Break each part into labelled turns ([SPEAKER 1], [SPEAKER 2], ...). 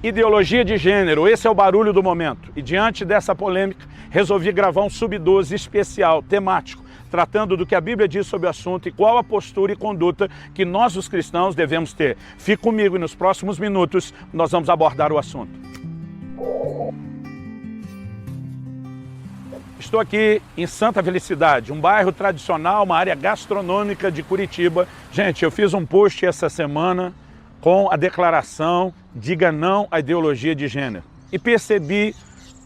[SPEAKER 1] Ideologia de gênero, esse é o barulho do momento. E diante dessa polêmica, resolvi gravar um Sub-12 especial, temático, tratando do que a Bíblia diz sobre o assunto e qual a postura e conduta que nós, os cristãos, devemos ter. Fique comigo e nos próximos minutos nós vamos abordar o assunto. Estou aqui em Santa Felicidade, um bairro tradicional, uma área gastronômica de Curitiba. Gente, eu fiz um post essa semana com a declaração "Diga não à ideologia de gênero". E percebi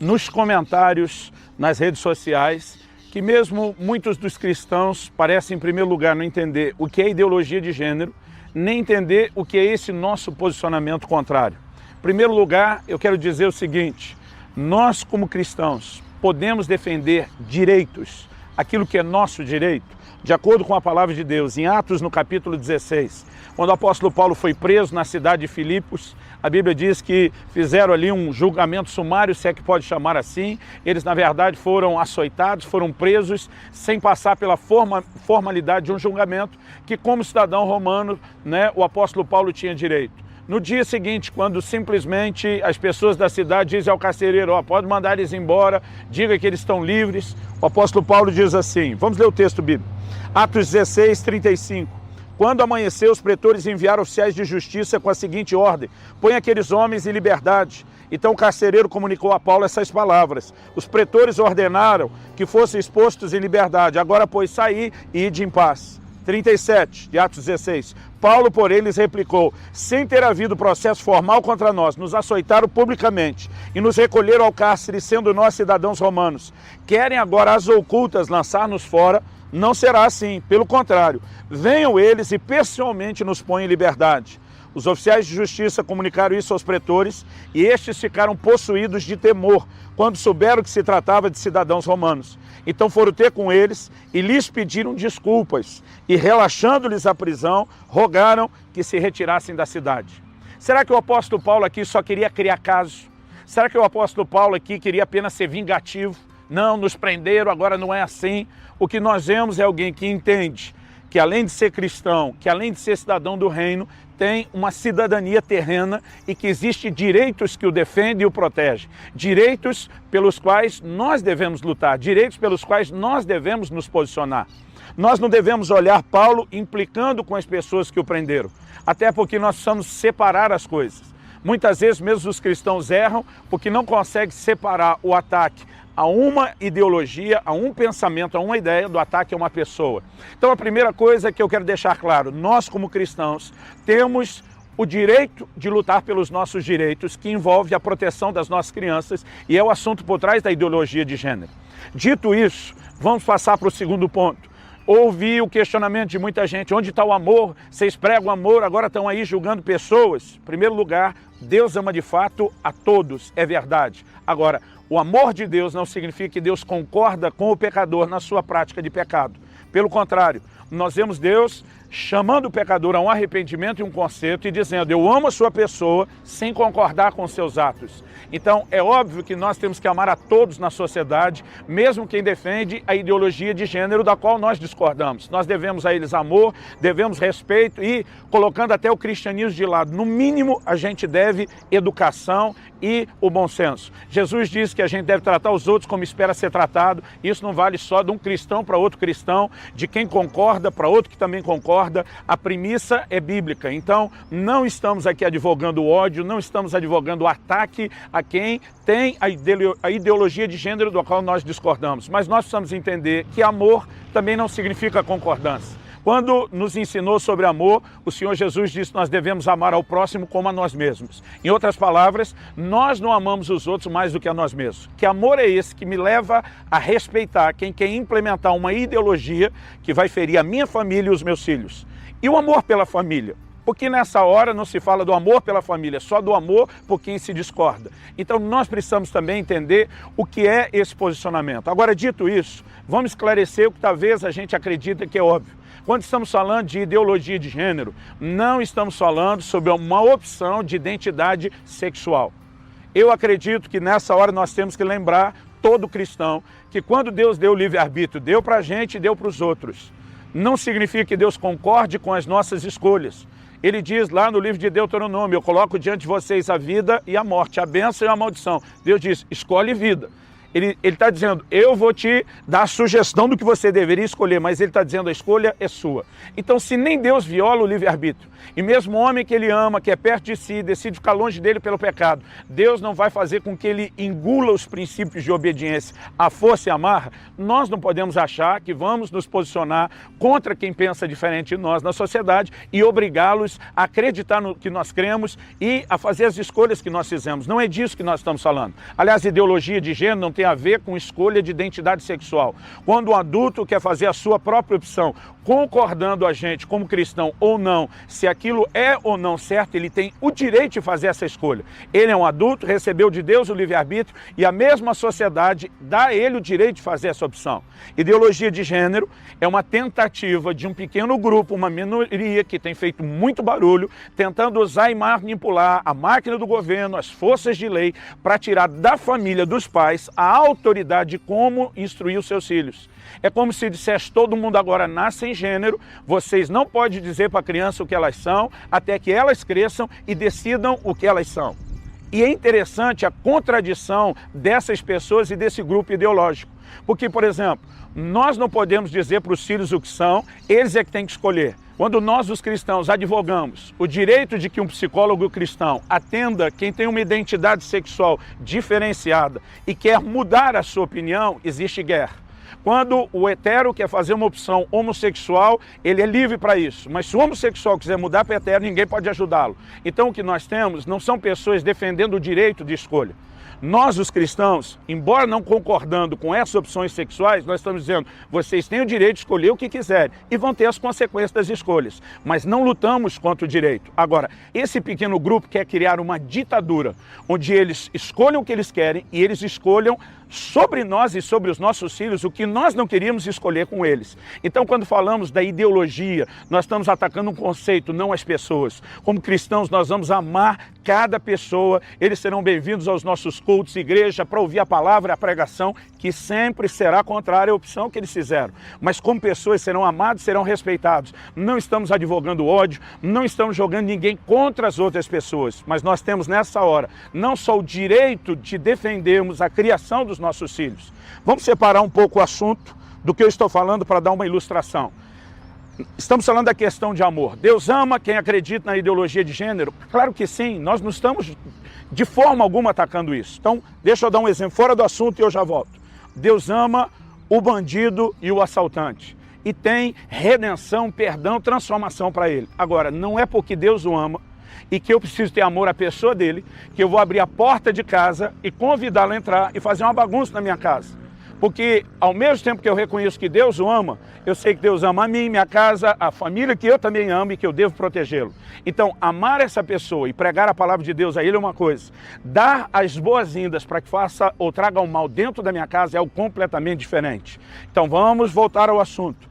[SPEAKER 1] nos comentários, nas redes sociais, que mesmo muitos dos cristãos parecem, em primeiro lugar, não entender o que é ideologia de gênero, nem entender o que é esse nosso posicionamento contrário. Em primeiro lugar, eu quero dizer o seguinte: nós, como cristãos, podemos defender direitos, aquilo que é nosso direito, de acordo com a palavra de Deus. Em Atos, no capítulo 16, quando o apóstolo Paulo foi preso na cidade de Filipos, a Bíblia diz que fizeram ali um julgamento sumário, se é que pode chamar assim. Eles, na verdade, foram açoitados, foram presos, sem passar pela formalidade de um julgamento que, como cidadão romano, o apóstolo Paulo tinha direito. No dia seguinte, quando simplesmente as pessoas da cidade dizem ao carcereiro: pode mandar eles embora, diga que eles estão livres, o apóstolo Paulo diz assim, vamos ler o texto bíblico, Atos 16, 35. Quando amanheceu, os pretores enviaram oficiais de justiça com a seguinte ordem: põe aqueles homens em liberdade. Então o carcereiro comunicou a Paulo essas palavras: os pretores ordenaram que fossem expostos em liberdade, agora pois saí e ide em paz. 37, de Atos 16. Paulo, porém, lhes replicou: sem ter havido processo formal contra nós, nos açoitaram publicamente e nos recolheram ao cárcere, sendo nós cidadãos romanos. Querem agora às ocultas lançar-nos fora? Não será assim, pelo contrário. Venham eles e pessoalmente nos põem em liberdade. Os oficiais de justiça comunicaram isso aos pretores e estes ficaram possuídos de temor quando souberam que se tratava de cidadãos romanos. Então foram ter com eles e lhes pediram desculpas e, relaxando-lhes a prisão, rogaram que se retirassem da cidade. Será que o apóstolo Paulo aqui só queria criar caso? Será que o apóstolo Paulo aqui queria apenas ser vingativo? Não, nos prenderam, agora não é assim. O que nós vemos é alguém que entende que, além de ser cristão, que além de ser cidadão do reino, tem uma cidadania terrena e que existem direitos que o defendem e o protegem. Direitos pelos quais nós devemos lutar, direitos pelos quais nós devemos nos posicionar. Nós não devemos olhar Paulo implicando com as pessoas que o prenderam, até porque nós precisamos separar as coisas. Muitas vezes mesmo os cristãos erram porque não conseguem separar o ataque a uma ideologia, a um pensamento, a uma ideia do ataque a uma pessoa. Então a primeira coisa que eu quero deixar claro: nós como cristãos temos o direito de lutar pelos nossos direitos, que envolve a proteção das nossas crianças, e é o assunto por trás da ideologia de gênero. Dito isso, vamos passar para o segundo ponto. Ouvi o questionamento de muita gente: onde está o amor? Vocês pregam amor, agora estão aí julgando pessoas. Em primeiro lugar, Deus ama de fato a todos, é verdade. Agora, o amor de Deus não significa que Deus concorda com o pecador na sua prática de pecado. Pelo contrário, nós vemos Deus chamando o pecador a um arrependimento e um conserto e dizendo: eu amo a sua pessoa, sem concordar com seus atos. Então é óbvio que nós temos que amar a todos na sociedade, mesmo quem defende a ideologia de gênero da qual nós discordamos. Nós devemos a eles amor, devemos respeito e, colocando até o cristianismo de lado, no mínimo a gente deve educação e o bom senso. Jesus diz que a gente deve tratar os outros como espera ser tratado. Isso não vale só de um cristão para outro cristão, de quem concorda para outro que também concorda. A premissa é bíblica. Então não estamos aqui advogando o ódio, não estamos advogando o ataque a quem tem a ideologia de gênero do qual nós discordamos. Mas nós precisamos entender que amor também não significa concordância. Quando nos ensinou sobre amor, o Senhor Jesus disse que nós devemos amar ao próximo como a nós mesmos. Em outras palavras, nós não amamos os outros mais do que a nós mesmos. Que amor é esse que me leva a respeitar quem quer implementar uma ideologia que vai ferir a minha família e os meus filhos? E o amor pela família? Porque nessa hora não se fala do amor pela família, só do amor por quem se discorda. Então nós precisamos também entender o que é esse posicionamento. Agora, dito isso, vamos esclarecer o que talvez a gente acredita que é óbvio. Quando estamos falando de ideologia de gênero, não estamos falando sobre uma opção de identidade sexual. Eu acredito que nessa hora nós temos que lembrar, todo cristão, que quando Deus deu o livre-arbítrio, deu para a gente e deu para os outros. Não significa que Deus concorde com as nossas escolhas. Ele diz lá no livro de Deuteronômio, eu coloco diante de vocês a vida e a morte, a bênção e a maldição. Deus diz, escolhe vida. Ele está dizendo, eu vou te dar a sugestão do que você deveria escolher, mas ele está dizendo, a escolha é sua. Então, se nem Deus viola o livre-arbítrio, e mesmo o homem que ele ama, que é perto de si, decide ficar longe dele pelo pecado, Deus não vai fazer com que ele engula os princípios de obediência à força e à marra, nós não podemos achar que vamos nos posicionar contra quem pensa diferente de nós na sociedade e obrigá-los a acreditar no que nós cremos e a fazer as escolhas que nós fizemos. Não é disso que nós estamos falando. Aliás, ideologia de gênero não tem a ver com escolha de identidade sexual. Quando um adulto quer fazer a sua própria opção, concordando a gente como cristão ou não, se aquilo é ou não certo, ele tem o direito de fazer essa escolha. Ele é um adulto, recebeu de Deus o livre-arbítrio e a mesma sociedade dá a ele o direito de fazer essa opção. Ideologia de gênero é uma tentativa de um pequeno grupo, uma minoria que tem feito muito barulho, tentando usar e manipular a máquina do governo, as forças de lei, para tirar da família, dos pais, a autoridade de como instruir os seus filhos. É como se dissesse, todo mundo agora nasce em gênero, vocês não podem dizer para a criança o que elas são, até que elas cresçam e decidam o que elas são. E é interessante a contradição dessas pessoas e desse grupo ideológico. Porque, por exemplo, nós não podemos dizer para os filhos o que são, eles é que têm que escolher. Quando nós, os cristãos, advogamos o direito de que um psicólogo cristão atenda quem tem uma identidade sexual diferenciada e quer mudar a sua opinião, existe guerra. Quando o hetero quer fazer uma opção homossexual, ele é livre para isso. Mas se o homossexual quiser mudar para hetero, ninguém pode ajudá-lo. Então o que nós temos não são pessoas defendendo o direito de escolha. Nós, os cristãos, embora não concordando com essas opções sexuais, nós estamos dizendo, vocês têm o direito de escolher o que quiserem e vão ter as consequências das escolhas, mas não lutamos contra o direito. Agora, esse pequeno grupo quer criar uma ditadura, onde eles escolham o que eles querem e eles escolham sobre nós e sobre os nossos filhos o que nós não queríamos escolher com eles. Então, quando falamos da ideologia, nós estamos atacando um conceito, não as pessoas. Como cristãos, nós vamos amar cada pessoa, eles serão bem-vindos aos nossos cultos, igreja, para ouvir a palavra e a pregação, que sempre será contrária à opção que eles fizeram. Mas como pessoas serão amados, serão respeitados. Não estamos advogando ódio, não estamos jogando ninguém contra as outras pessoas, mas nós temos nessa hora não só o direito de defendermos a criação dos nossos filhos. Vamos separar um pouco o assunto do que eu estou falando para dar uma ilustração. Estamos falando da questão de amor. Deus ama quem acredita na ideologia de gênero? Claro que sim, nós não estamos de forma alguma atacando isso. Então, deixa eu dar um exemplo fora do assunto e eu já volto. Deus ama o bandido e o assaltante. E tem redenção, perdão, transformação para ele. Agora, não é porque Deus o ama e que eu preciso ter amor à pessoa dele, que eu vou abrir a porta de casa e convidá-lo a entrar e fazer uma bagunça na minha casa. Porque ao mesmo tempo que eu reconheço que Deus o ama, eu sei que Deus ama a mim, minha casa, a família que eu também amo e que eu devo protegê-lo. Então, amar essa pessoa e pregar a palavra de Deus a ele é uma coisa. Dar as boas-vindas para que faça ou traga o mal dentro da minha casa é algo completamente diferente. Então, vamos voltar ao assunto.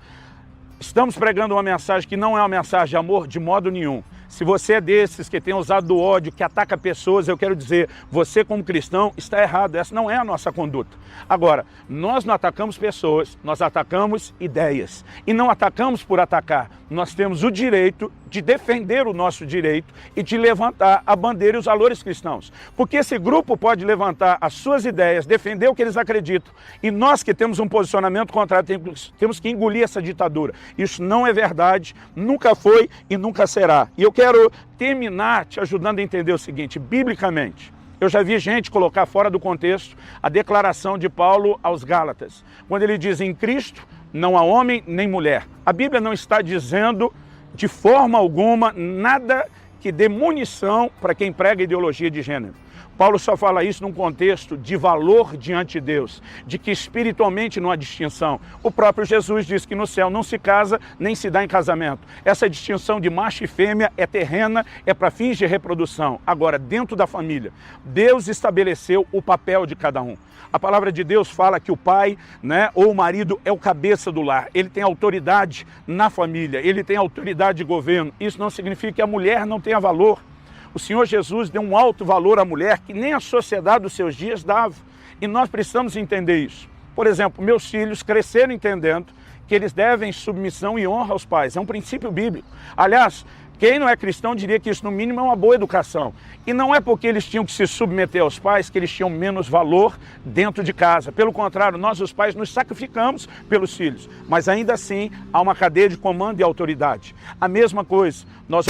[SPEAKER 1] Estamos pregando uma mensagem que não é uma mensagem de amor de modo nenhum. Se você é desses que tem usado do ódio, que ataca pessoas, eu quero dizer, você como cristão está errado, essa não é a nossa conduta. Agora, nós não atacamos pessoas, nós atacamos ideias. E não atacamos por atacar, nós temos o direito de defender o nosso direito e de levantar a bandeira e os valores cristãos. Porque esse grupo pode levantar as suas ideias, defender o que eles acreditam. E nós que temos um posicionamento contrário, temos que engolir essa ditadura. Isso não é verdade, nunca foi e nunca será. E eu quero terminar te ajudando a entender o seguinte, biblicamente. Eu já vi gente colocar fora do contexto a declaração de Paulo aos Gálatas, quando ele diz, em Cristo não há homem nem mulher. A Bíblia não está dizendo de forma alguma nada que dê munição para quem prega ideologia de gênero. Paulo só fala isso num contexto de valor diante de Deus, de que espiritualmente não há distinção. O próprio Jesus diz que no céu não se casa, nem se dá em casamento. Essa distinção de macho e fêmea é terrena, é para fins de reprodução. Agora, dentro da família, Deus estabeleceu o papel de cada um. A palavra de Deus fala que o pai, ou o marido é o cabeça do lar. Ele tem autoridade na família, ele tem autoridade de governo. Isso não significa que a mulher não tenha valor. O Senhor Jesus deu um alto valor à mulher que nem a sociedade dos seus dias dava. E nós precisamos entender isso. Por exemplo, meus filhos cresceram entendendo que eles devem submissão e honra aos pais. É um princípio bíblico. Aliás, Quem não é cristão diria que isso, no mínimo, é uma boa educação. E não é porque eles tinham que se submeter aos pais que eles tinham menos valor dentro de casa. Pelo contrário, nós, os pais, nos sacrificamos pelos filhos. Mas ainda assim, há uma cadeia de comando e autoridade. A mesma coisa, nós...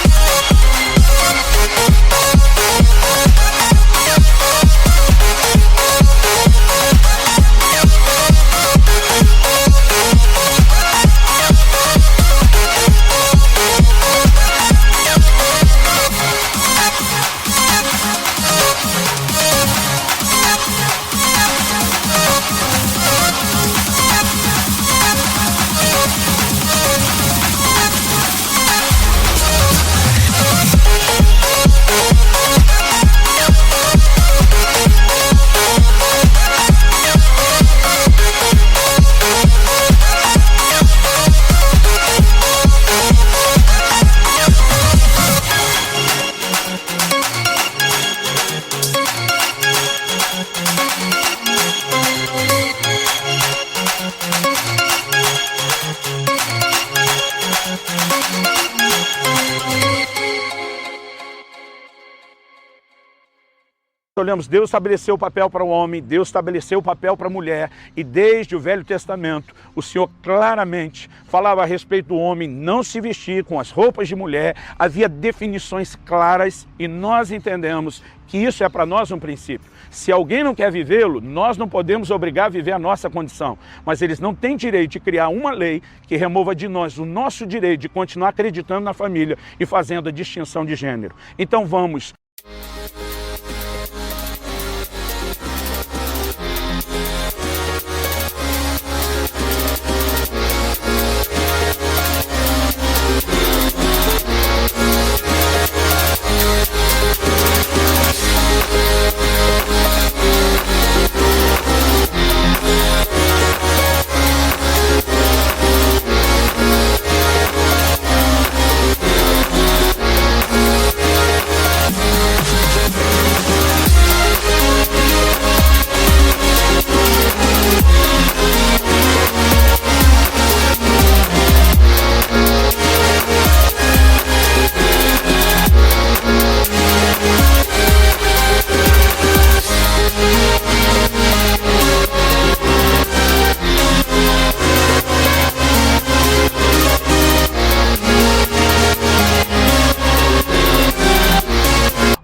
[SPEAKER 1] Olhamos, Deus estabeleceu o papel para o homem, Deus estabeleceu o papel para a mulher, e desde o Velho Testamento, o Senhor claramente falava a respeito do homem não se vestir com as roupas de mulher, havia definições claras, e nós entendemos que isso é para nós um princípio. Se alguém não quer vivê-lo, nós não podemos obrigar a viver a nossa condição, mas eles não têm direito de criar uma lei que remova de nós o nosso direito de continuar acreditando na família e fazendo a distinção de gênero. Então vamos...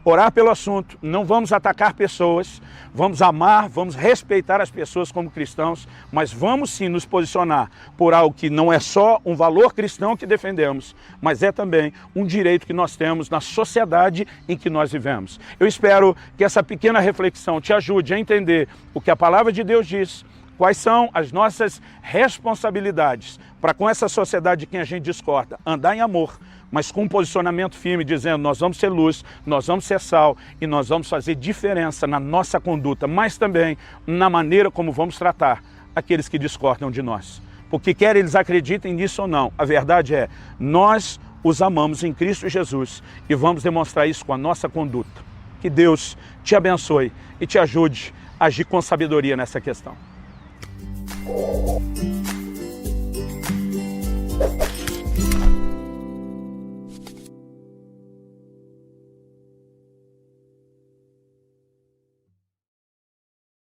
[SPEAKER 1] Orar pelo assunto, não vamos atacar pessoas, vamos amar, vamos respeitar as pessoas como cristãos, mas vamos sim nos posicionar por algo que não é só um valor cristão que defendemos, mas é também um direito que nós temos na sociedade em que nós vivemos. Eu espero que essa pequena reflexão te ajude a entender o que a palavra de Deus diz, quais são as nossas responsabilidades para com essa sociedade de quem a gente discorda, andar em amor, mas com um posicionamento firme, dizendo nós vamos ser luz, nós vamos ser sal e nós vamos fazer diferença na nossa conduta, mas também na maneira como vamos tratar aqueles que discordam de nós. Porque quer eles acreditem nisso ou não, a verdade é, nós os amamos em Cristo Jesus e vamos demonstrar isso com a nossa conduta. Que Deus te abençoe e te ajude a agir com sabedoria nessa questão.